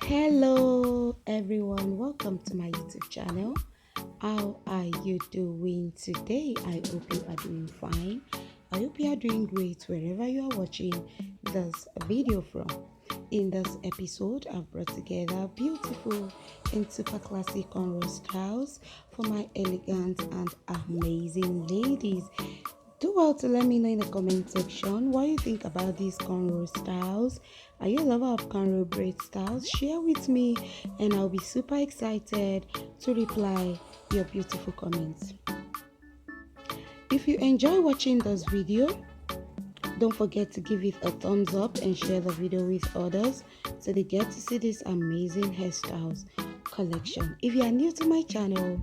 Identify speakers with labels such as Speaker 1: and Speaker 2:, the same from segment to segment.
Speaker 1: Hello everyone, welcome to my YouTube channel. How are you doing today? I hope you are doing fine. I hope you are doing great wherever you are watching this video from. In this episode, I've brought together beautiful and super classic cornrow styles for my elegant and amazing ladies. Do well to let me know in the comment section what you think about these cornrow styles. Are you a lover of cornrow braid styles? Share with me and I'll be super excited to reply your beautiful comments. If you enjoy watching this video, don't forget to give it a thumbs up and share the video with others so they get to see this amazing hairstyles collection. If you are new to my channel,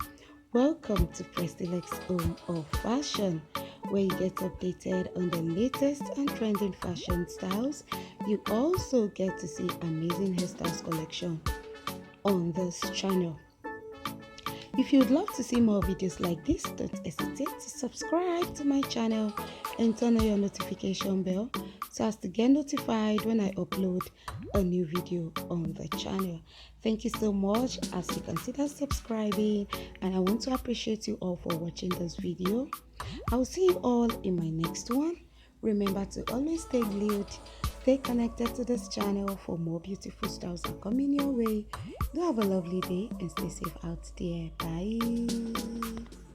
Speaker 1: welcome to Prestilex Home of Fashion, where you get updated on the latest and trending fashion styles. You also get to see amazing hairstyles collection on this channel. If you'd love to see more videos like this, don't hesitate to subscribe to my channel and turn on your notification bell so as to get notified when I upload a new video on the channel. Thank you so much as you consider subscribing, and I want to appreciate you all for watching this video. I'll see you all in my next one. Remember to always stay glued, stay connected to this channel for more beautiful styles are coming your way. Do have a lovely day and stay safe out there. Bye.